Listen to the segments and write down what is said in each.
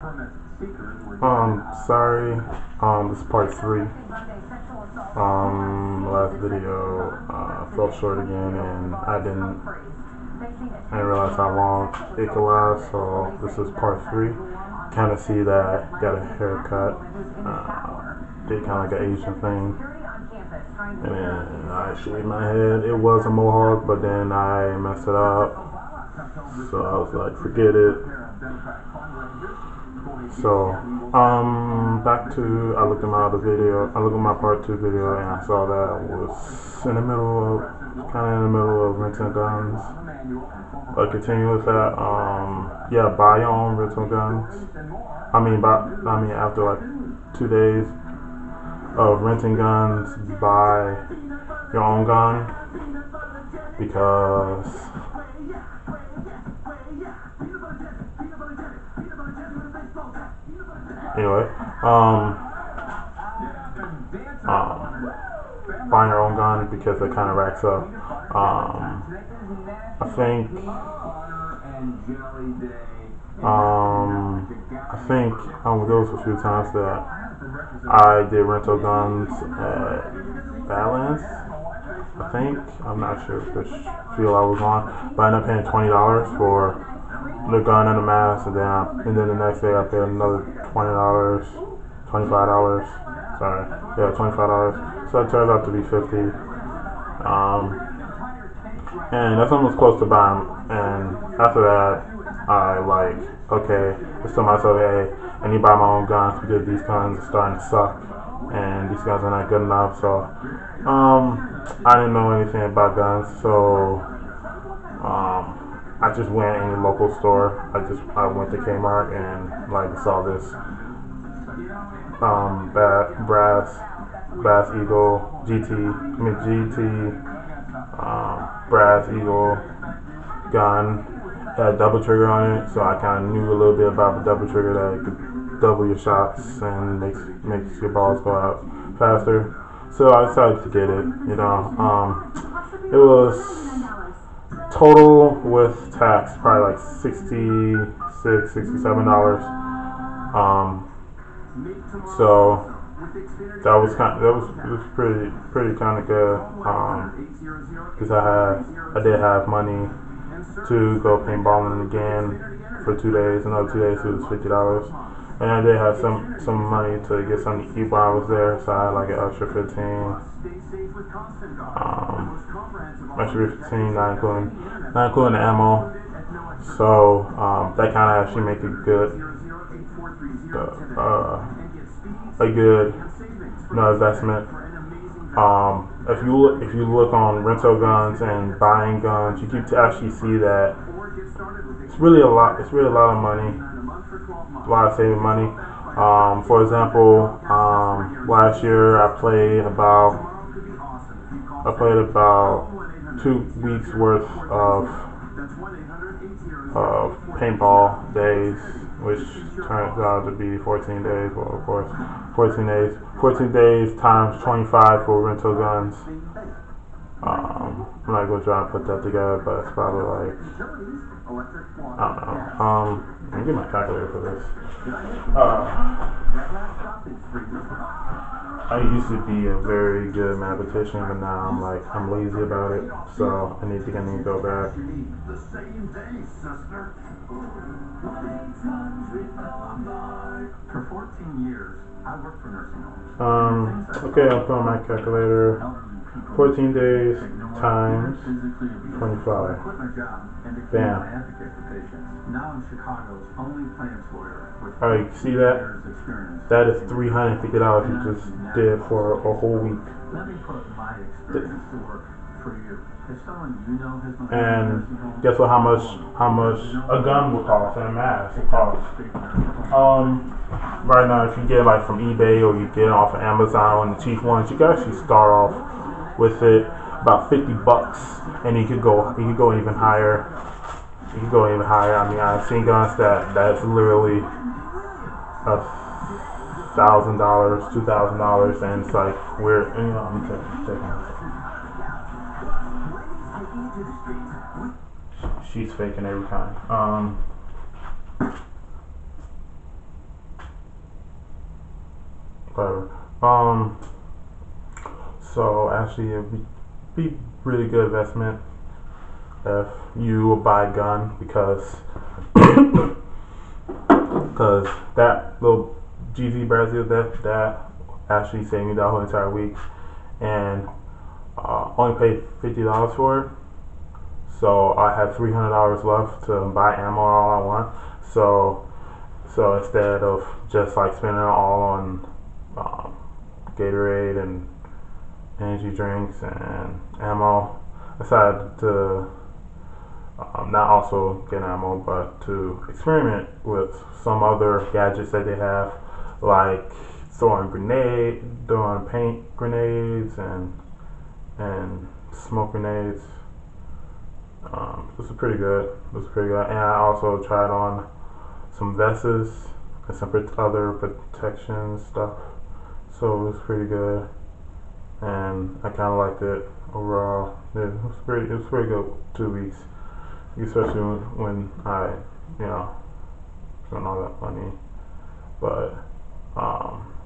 Sorry, this is part 3. Last video, fell short again, and I didn't realize how long it could last, so this is part 3. Kind of see that, got a haircut, did kind of like an Asian thing, and then I shaved my head. It was a mohawk, but then I messed it up, so I was like, forget it. So, back to, I looked at my other video, I looked at my part 2 video, and I saw that I was kind of in the middle of renting guns. But continue with that, yeah, buy your own rental guns. After like 2 days of renting guns, buy your own gun, because anyway, buying your own gun, because it kind of racks up. I think there was a few times that I did rental guns at Badlands. I'm not sure which field I was on, but I ended up paying $20 for the gun and the mask, and then the next day I paid another $20, $25. Sorry, yeah, $25. So it turns out to be $50. And that's almost close to buying. And after that, I okay, just told myself, hey, I need to buy my own guns, because these guns are starting to suck, and these guns are not good enough. So, I didn't know anything about guns, so I just went in the local store. I went to Kmart and saw this Brass Eagle GT Brass Eagle gun. It had double trigger on it, so I kind of knew a little bit about the double trigger, that it could double your shots and makes your balls go out faster. So I decided to get it. It was total with tax probably like $66, $67. So it was pretty kind of good, because I did have money to go paintballing again for 2 days. Another 2 days, it was $50, and I did have some money to get something to eat while I was there, so I had like an extra 15. Not including the ammo. So that kind of actually make it good, a good investment. If you look on rental guns and buying guns, you can actually see that it's really a lot of money, a lot of saving money. For example, last year I played about 2 weeks worth of paintball days, which turns out to be 14 days. Well, of course, 14 days times 25 for rental guns. I'm not going to try and put that together, but it's probably like, I don't know. Let me get my calculator for this. I used to be a very good mathematician, but now I'm lazy about it, so I need to go back. For 14 years, I worked for nursing homes. Okay, I'll put on my calculator. 14 days times 25. Bam. Now I'm Chicago's only plaintiff's lawyer. Alright, see that? That is $350 you just did for a whole week. Let me put my experience to work for you. If someone you know has been and guess what? How much a gun will cost and a mask will cost? Right now, if you get from eBay or you get it off of Amazon, the cheap ones, you can actually start off with it about $50, and you could go even higher. I've seen guns that's literally $1,000, $2,000, and it's like we're I'm taking. She's faking every time. whatever. So actually, it'd be really good investment if you buy a gun because that little GZ Brazil that actually saved me that whole entire week, and only paid $50 for it. So I had $300 left to buy ammo all I want. So instead of just like spending it all on Gatorade and energy drinks and ammo, I decided to not also get ammo, but to experiment with some other gadgets that they have, like throwing paint grenades and smoke grenades. This is pretty good. And I also tried on some vests and some other protection stuff. So it was pretty good, and I kind of liked it overall. It was pretty good 2 weeks, especially when I spent all that money. But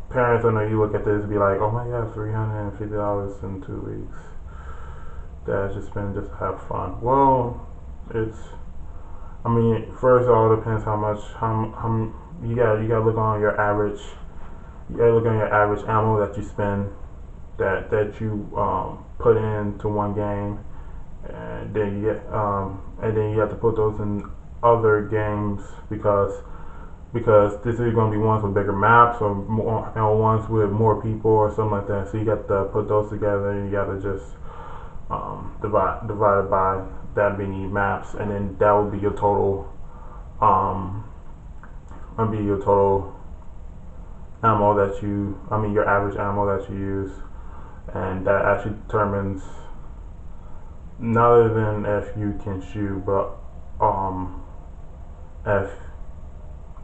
parents, I know you look at this and be like, oh my god, $350 in 2 weeks. That just spend just to have fun. Well, first of all, it depends how much you gotta look on your average. You gotta look on your average ammo that you spend, that you put into one game, and then you have to put those in other games because this is going to be ones with bigger maps or ones with more people or something like that. So you got to put those together, and you got to just divided by that many maps, and then that would be your total ammo your average ammo that you use, and that actually determines not other than if you can shoot, but if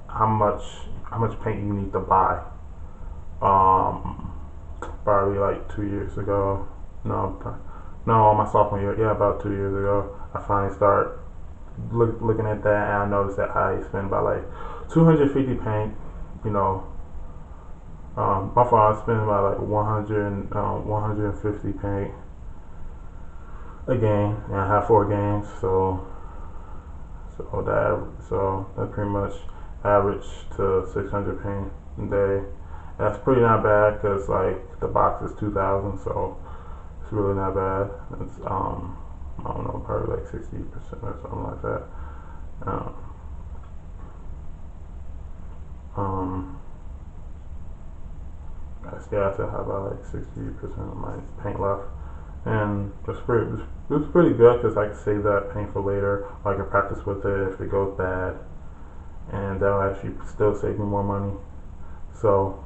how much paint you need to buy. Probably like 2 years ago, no, my sophomore year, yeah, about 2 years ago, I finally started looking at that, and I noticed that I spend about like 250 paint. My father spent about like 150 paint a game, and I have 4 games, so that pretty much average to 600 paint a day. That's pretty not bad because like the box is 2,000, so it's really not bad. It's I don't know, probably like 60% or something like that. I still have about like 60% of my paint left, and it's pretty good because I can save that paint for later. Or I can practice with it if it goes bad, and that'll actually still save me more money. So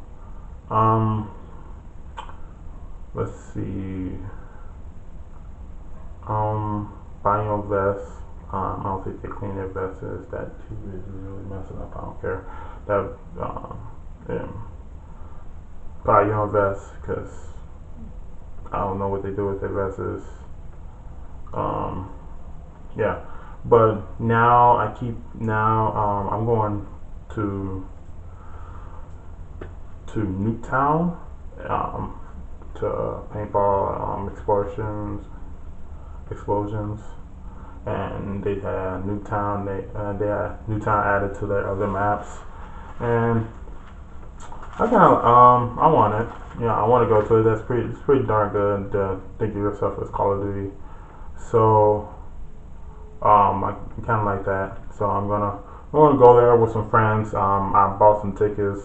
let's see. Buying your vest. I don't think they clean their vests. That TV is really messing up. I don't care. Buy your own vest because I don't know what they do with their vests. Yeah, but now I'm going to Newtown to paintball explosions, and they had Newtown. They had Newtown added to their other maps, and I want it. I want to go to it. It's pretty darn good to think of yourself as Call of Duty. So I kind of like that. So I'm gonna go there with some friends. I bought some tickets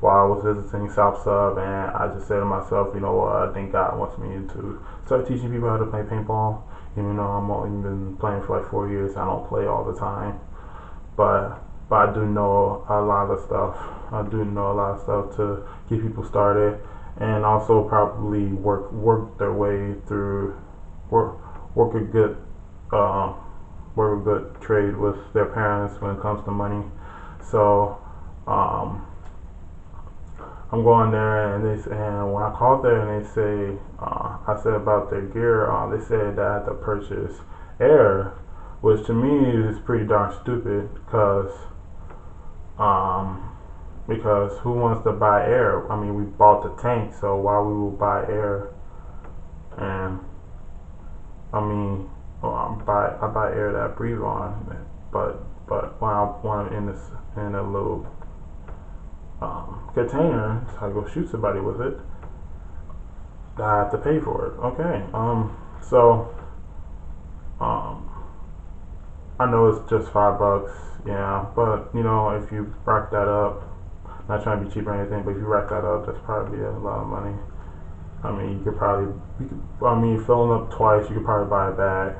while I was visiting South Sub, and I just said to myself, you know what? I think God wants me to start teaching people how to play paintball. Even though I've only been playing for like 4 years, I don't play all the time, but I do know a lot of stuff. To get people started, and also probably work their way through work a good trade with their parents when it comes to money. So I'm going there, and when I called there and they say I said about their gear, they said that I had to purchase air, which to me is pretty darn stupid because because who wants to buy air? I mean, we bought the tank, so why we will buy air? And I mean, well, I buy air that I breathe on, but when I'm in a little container, so I go shoot somebody with it, I have to pay for it. Okay. So I know it's just $5, yeah, but you know, if you rack that up, not trying to be cheap or anything, but if you rack that up, that's probably a lot of money. I mean, filling up twice, you could probably buy a bag.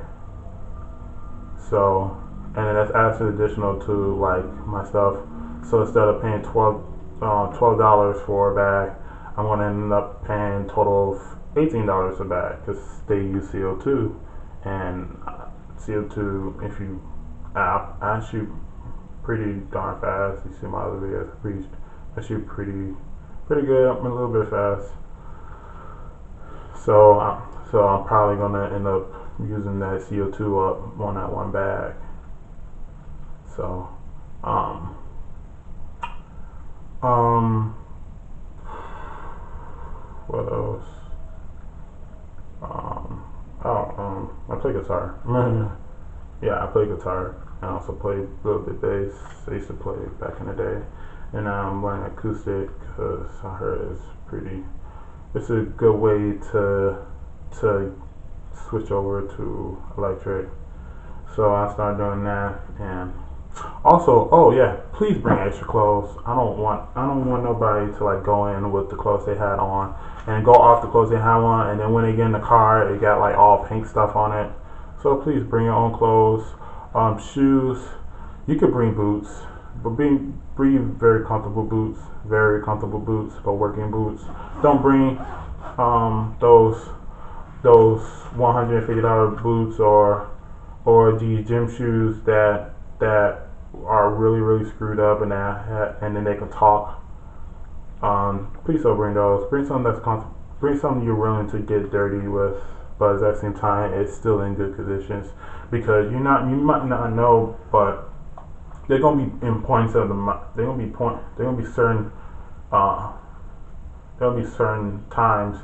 So, and then that's actually additional to like my stuff. So instead of paying $12 for a bag, I'm gonna end up paying total of $18 a bag because they use CO2, and CO2, if you, I shoot pretty darn fast. You see my other videos, I shoot pretty good. I'm a little bit fast. So I'm probably gonna end up using that CO2 up on that one bag. So, what else? I play guitar. Yeah, I play guitar. I also play a little bit bass. I used to play back in the day, and now I'm learning acoustic because I heard it's a good way to switch over to electric. So I started doing that, and also, oh yeah, please bring extra clothes. I don't want nobody to like go in with the clothes they had on and go off the clothes they had on, and then when they get in the car, it got like all pink stuff on it. So please bring your own clothes. Shoes, you could bring boots, but bring very comfortable boots, but working boots. Don't bring those $150 boots or these gym shoes that are really screwed up and then they can talk. Please don't bring those. Bring something bring something you're willing to get dirty with, but at the same time it's still in good conditions, because you might not know, but they're gonna be in points of they're gonna be certain times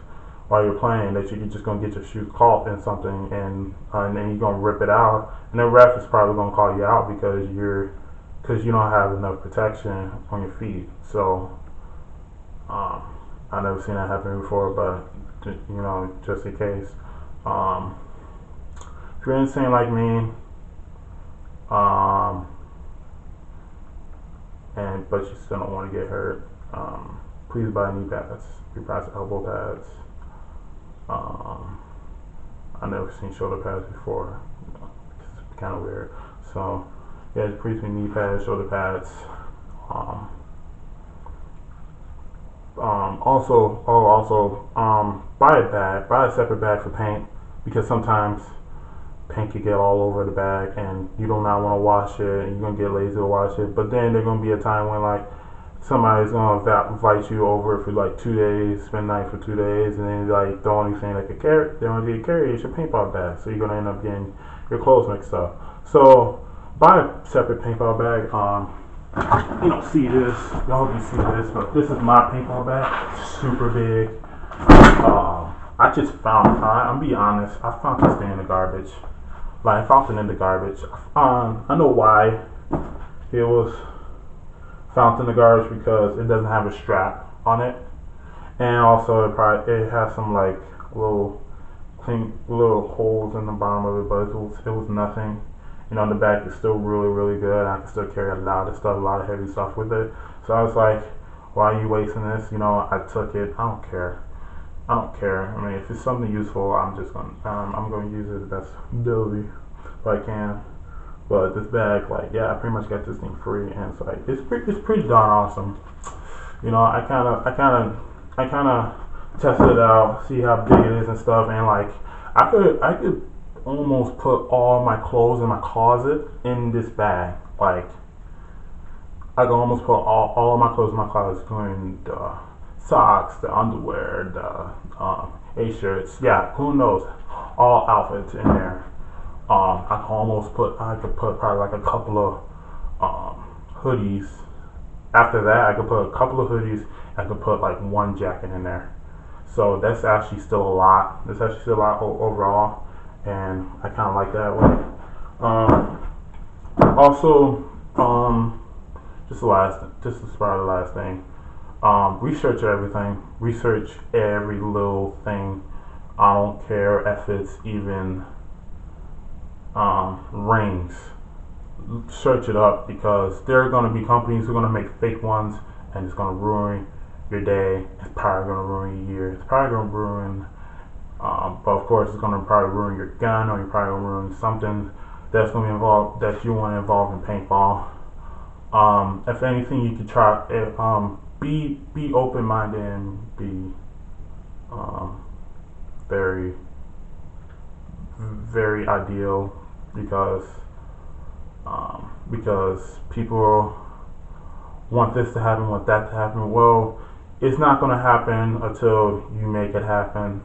while you're playing that you're just gonna get your shoe caught in something, and then you're gonna rip it out, and the ref is probably gonna call you out because you don't have enough protection on your feet. So I've never seen that happen before, but you know, just in case. If you're insane like me, but you still don't want to get hurt, please buy knee pads. Please buy elbow pads. I've never seen shoulder pads before. It's kind of weird. So yeah, please buy knee pads, shoulder pads. Also, buy a bag. Buy a separate bag for paint, because sometimes paint can get all over the bag and you do not want to wash it, and you're gonna get lazy to wash it. But then there's gonna be a time when like somebody's gonna invite you over for like 2 days, spend the night for 2 days, and then like the only thing they only get carry is your paintball bag. So you're gonna end up getting your clothes mixed up. So buy a separate paintball bag. You don't see this. Y'all can see this, but this is my paintball bag. Super big. I just found. I'm be honest. I found this thing in the garbage. Like I found it in the garbage. I know why it was found in the garbage, because it doesn't have a strap on it, and also it has some like little holes in the bottom of it, but it was nothing. You know, the back is still really good. I can still carry a lot of stuff, a lot of heavy stuff with it. So I was like, why are you wasting this? You know, I took it. I don't care. I mean, if it's something useful, I'm gonna use it the best ability if I can. But this bag, like, yeah, I pretty much got this thing free, and it's like it's pretty darn awesome. You know, I kind of tested it out, see how big it is and stuff, and like I could almost put all my clothes in my closet in this bag. Like I can almost put all of my clothes in my closet, including the socks, the underwear, the A-shirts, yeah, who knows, all outfits in there. I could put probably like a couple of hoodies after that, I could put a couple of hoodies. I could put like one jacket in there. So that's actually still a lot. That's actually still a lot overall, and I kind of like that way. Also, just about the last thing. Research everything. Research every little thing. I don't care if it's even rings. Search it up, because there are going to be companies who are going to make fake ones, and it's going to ruin your day. It's probably going to ruin your year. It's probably going to ruin, but of course, it's going to probably ruin your gun, or you're probably going to ruin something that's going to be involved, that you want to involve in paintball. If anything, you could try. Be open-minded and be very, very ideal, because people want this to happen, want that to happen. Well, it's not going to happen until you make it happen.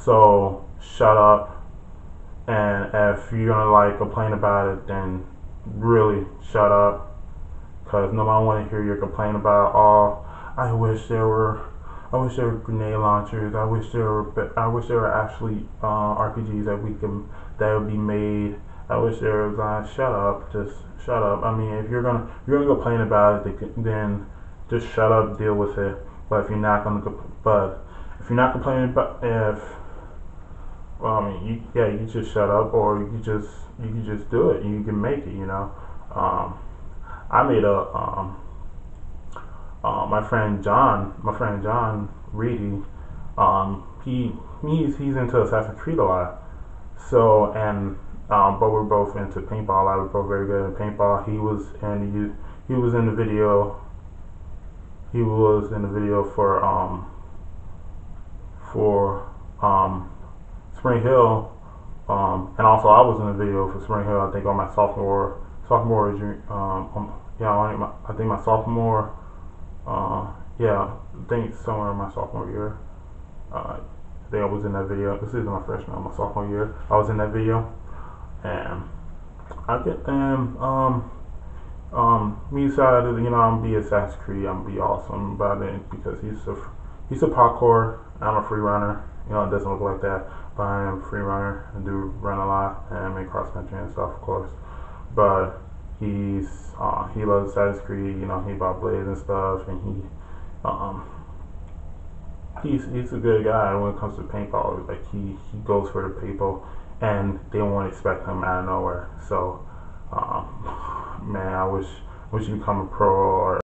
So shut up, and if you're gonna like complain about it, then really shut up, because nobody want to hear your complaint about, oh, I wish there were grenade launchers. I wish there were actually RPGs that would be made. I wish there was. Shut up, just shut up. I mean, if you're gonna complain about it, then just shut up, deal with it. But if you're not complaining about, you just shut up, or you can just do it. You can make it. I made my friend John Reedy. He's into Assassin's Creed a lot. So, and but we're both into paintball. I was both very good at paintball. He was in the video. He was in the video for Spring Hill, and also I was in the video for Spring Hill. I think on my sophomore I think my sophomore, I think somewhere in my sophomore year. I think I was in that video. This is my freshman, my sophomore year. I was in that video, and me decided, I'm gonna be Assassin's Creed. I'm gonna be awesome about it, because he's a parkour. I'm a free runner. It doesn't look like that, but I am a free runner. I do run a lot and make cross country and stuff, of course. But he loves Assassin's Creed. He bought blades and stuff, and he's a good guy when it comes to paintball. Like he goes for the people, and they won't expect him out of nowhere. So, man, I wish you become a pro, or